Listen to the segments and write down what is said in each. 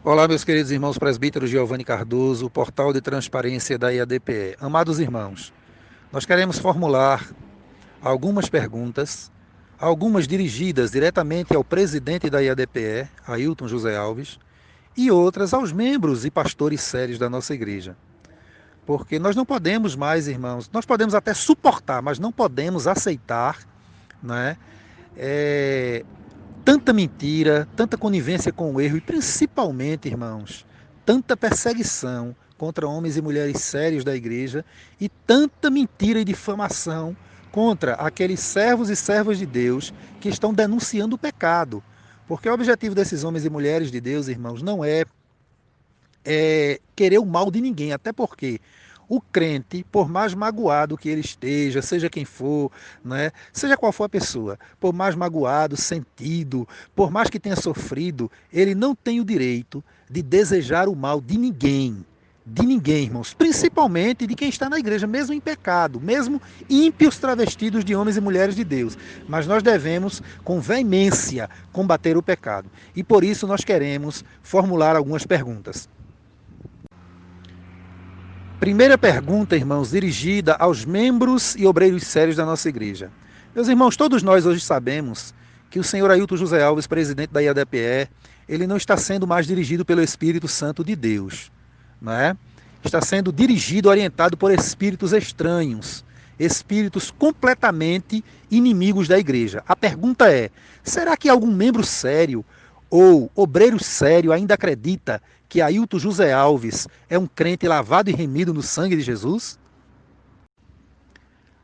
Olá, meus queridos irmãos presbíteros Giovanni Cardoso, o portal de transparência da IADPE. Amados irmãos, nós queremos formular algumas perguntas, algumas dirigidas diretamente ao presidente da IADPE, Ailton José Alves, e outras aos membros e pastores sérios da nossa igreja. Porque nós não podemos mais, irmãos, nós podemos até suportar, mas não podemos aceitar, né, é, tanta mentira, tanta conivência com o erro e principalmente, irmãos, tanta perseguição contra homens e mulheres sérios da igreja e tanta mentira e difamação contra aqueles servos e servas de Deus que estão denunciando o pecado. Porque o objetivo desses homens e mulheres de Deus, irmãos, não é querer o mal de ninguém, até porque o crente, por mais magoado que ele esteja, seja quem for, né, seja qual for a pessoa, por mais magoado, sentido, por mais que tenha sofrido, ele não tem o direito de desejar o mal de ninguém. De ninguém, irmãos, principalmente de quem está na igreja, mesmo em pecado, mesmo ímpios travestidos de homens e mulheres de Deus. Mas nós devemos, com veemência, combater o pecado. E por isso nós queremos formular algumas perguntas. Primeira pergunta, irmãos, dirigida aos membros e obreiros sérios da nossa igreja. Meus irmãos, todos nós hoje sabemos que o senhor Ailton José Alves, presidente da IADPE, ele não está sendo mais dirigido pelo Espírito Santo de Deus, não é? Está sendo dirigido, orientado por espíritos estranhos, espíritos completamente inimigos da igreja. A pergunta é: será que algum membro sério ou obreiro sério ainda acredita que Ailton José Alves é um crente lavado e remido no sangue de Jesus?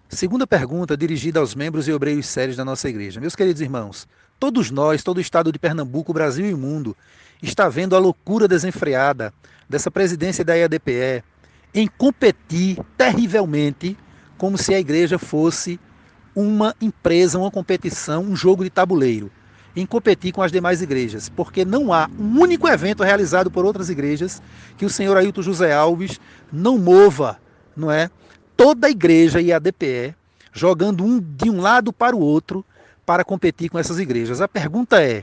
Segunda pergunta, dirigida aos membros e obreiros sérios da nossa igreja. Meus queridos irmãos, todos nós, todo o estado de Pernambuco, Brasil e mundo, está vendo a loucura desenfreada dessa presidência da IADPE em competir terrivelmente como se a igreja fosse uma empresa, uma competição, um jogo de tabuleiro, em competir com as demais igrejas, porque não há um único evento realizado por outras igrejas que o senhor Ailton José Alves não mova, não é? Toda a igreja e a DPE jogando de um lado para o outro para competir com essas igrejas. A pergunta é: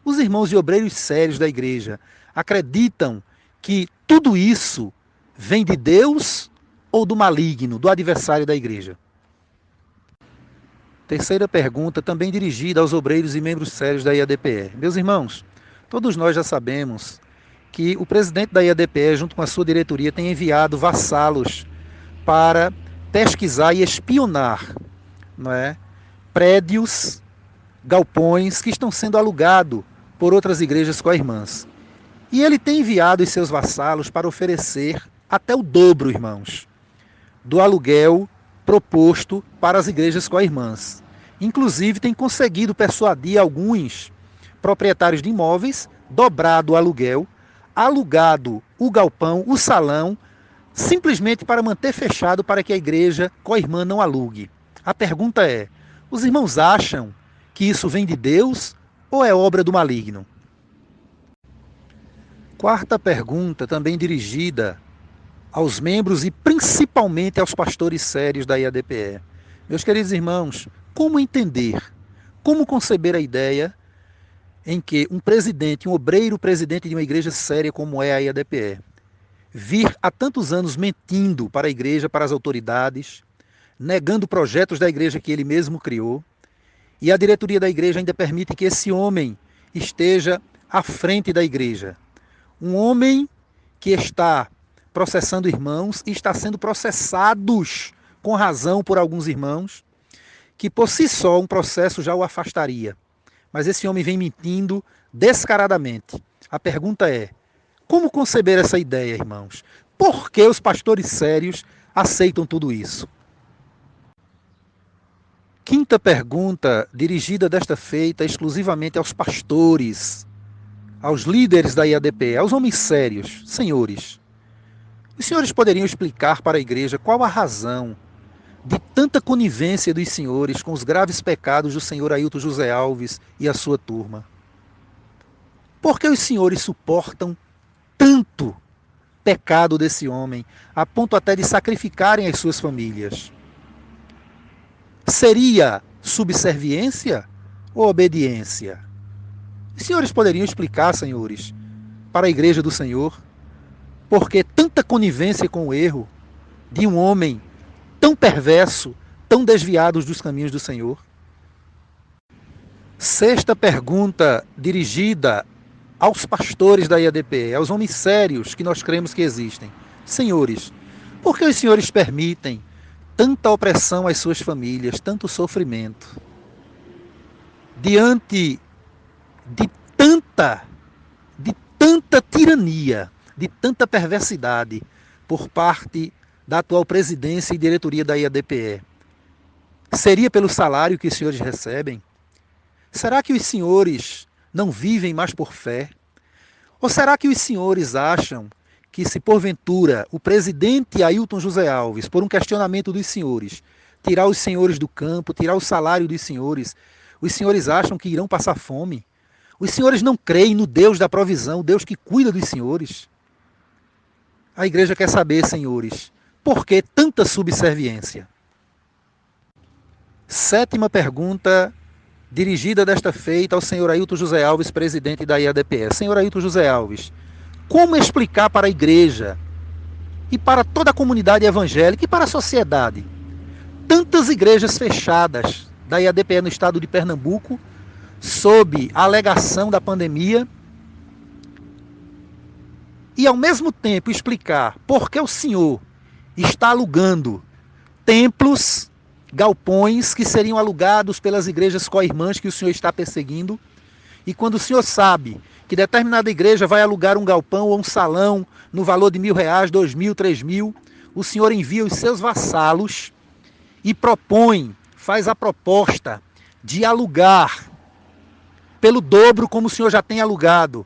os irmãos e obreiros sérios da igreja acreditam que tudo isso vem de Deus ou do maligno, do adversário da igreja? Terceira pergunta, também dirigida aos obreiros e membros sérios da IADPE. Meus irmãos, todos nós já sabemos que o presidente da IADPE, junto com a sua diretoria, tem enviado vassalos para pesquisar e espionar, não é, prédios, galpões que estão sendo alugados por outras igrejas co-irmãs. E ele tem enviado os seus vassalos para oferecer até o dobro, irmãos, do aluguel proposto para as igrejas co-irmãs. Inclusive, tem conseguido persuadir alguns proprietários de imóveis, dobrado o aluguel, alugado o galpão, o salão, simplesmente para manter fechado para que a igreja co-irmã não alugue. A pergunta é: os irmãos acham que isso vem de Deus ou é obra do maligno? Quarta pergunta, também dirigida aos membros e principalmente aos pastores sérios da IADPE. Meus queridos irmãos, como entender, como conceber a ideia em que um presidente, um obreiro presidente de uma igreja séria como é a IADPE, vir há tantos anos mentindo para a igreja, para as autoridades, negando projetos da igreja que ele mesmo criou, e a diretoria da igreja ainda permite que esse homem esteja à frente da igreja. Um homem que está processando irmãos e está sendo processados com razão por alguns irmãos, que por si só um processo já o afastaria. Mas esse homem vem mentindo descaradamente. A pergunta é: como conceber essa ideia, irmãos? Por que os pastores sérios aceitam tudo isso? Quinta pergunta, dirigida desta feita exclusivamente aos pastores, aos líderes da IADP, aos homens sérios. Senhores, os senhores poderiam explicar para a igreja qual a razão de tanta conivência dos senhores com os graves pecados do senhor Ailton José Alves e a sua turma? Por que os senhores suportam tanto pecado desse homem, a ponto até de sacrificarem as suas famílias? Seria subserviência ou obediência? Os senhores poderiam explicar, senhores, para a igreja do Senhor? Por que tanta conivência com o erro de um homem tão perverso, tão desviado dos caminhos do Senhor? Sexta pergunta dirigida aos pastores da IADPE, aos homens sérios que nós cremos que existem. Senhores, por que os senhores permitem tanta opressão às suas famílias, tanto sofrimento? Diante de tanta tirania, de tanta perversidade por parte da atual presidência e diretoria da IADPE, seria pelo salário que os senhores recebem? Será que os senhores não vivem mais por fé? Ou será que os senhores acham que, se porventura o presidente Ailton José Alves, por um questionamento dos senhores, tirar os senhores do campo, tirar o salário dos senhores, os senhores acham que irão passar fome? Os senhores não creem no Deus da provisão, o Deus que cuida dos senhores? A igreja quer saber, senhores, por que tanta subserviência? Sétima pergunta, dirigida desta feita ao senhor Ailton José Alves, presidente da IADPE. Senhor Ailton José Alves, como explicar para a igreja e para toda a comunidade evangélica e para a sociedade tantas igrejas fechadas da IADPE no estado de Pernambuco, sob a alegação da pandemia, e ao mesmo tempo explicar por que o senhor está alugando templos, galpões que seriam alugados pelas igrejas co-irmãs que o senhor está perseguindo, e quando o senhor sabe que determinada igreja vai alugar um galpão ou um salão no valor de R$1.000, R$2.000, R$3.000, o senhor envia os seus vassalos e faz a proposta de alugar pelo dobro como o senhor já tem alugado,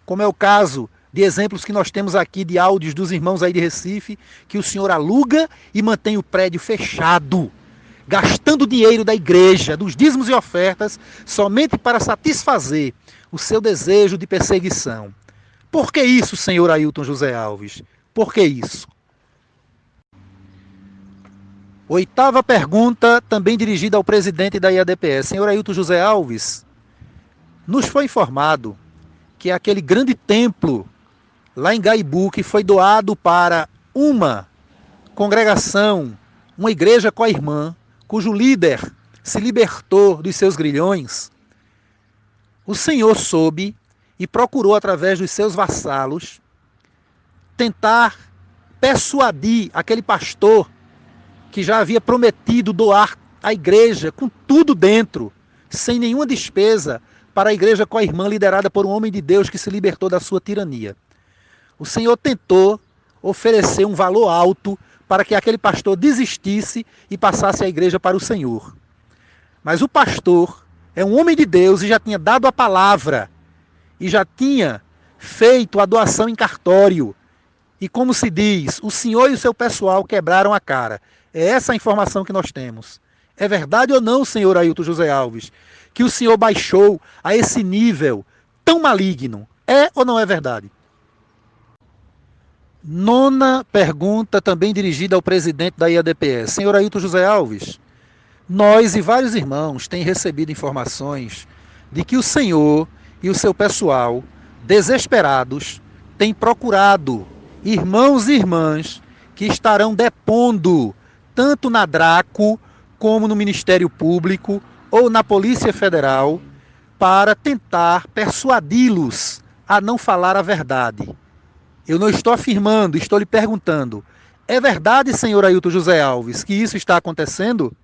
como é o caso de exemplos que nós temos aqui de áudios dos irmãos aí de Recife, que o senhor aluga e mantém o prédio fechado, gastando dinheiro da igreja, dos dízimos e ofertas, somente para satisfazer o seu desejo de perseguição. Por que isso, senhor Ailton José Alves? Por que isso? Oitava pergunta, também dirigida ao presidente da IADPE. Senhor Ailton José Alves, nos foi informado que aquele grande templo lá em Gaibu, que foi doado para uma congregação, uma igreja co-irmã, cujo líder se libertou dos seus grilhões, o senhor soube e procurou, através dos seus vassalos, tentar persuadir aquele pastor que já havia prometido doar a igreja com tudo dentro, sem nenhuma despesa, para a igreja co-irmã liderada por um homem de Deus que se libertou da sua tirania. O senhor tentou oferecer um valor alto para que aquele pastor desistisse e passasse a igreja para o Senhor. Mas o pastor é um homem de Deus e já tinha dado a palavra, e já tinha feito a doação em cartório. E como se diz, o senhor e o seu pessoal quebraram a cara. É essa a informação que nós temos. É verdade ou não, senhor Ailton José Alves, que o senhor baixou a esse nível tão maligno? É ou não é verdade? Nona pergunta, também dirigida ao presidente da IADPE. Senhor Ailton José Alves, nós e vários irmãos têm recebido informações de que o senhor e o seu pessoal, desesperados, têm procurado irmãos e irmãs que estarão depondo tanto na Draco como no Ministério Público ou na Polícia Federal para tentar persuadi-los a não falar a verdade. Eu não estou afirmando, estou lhe perguntando. É verdade, senhor Ailton José Alves, que isso está acontecendo?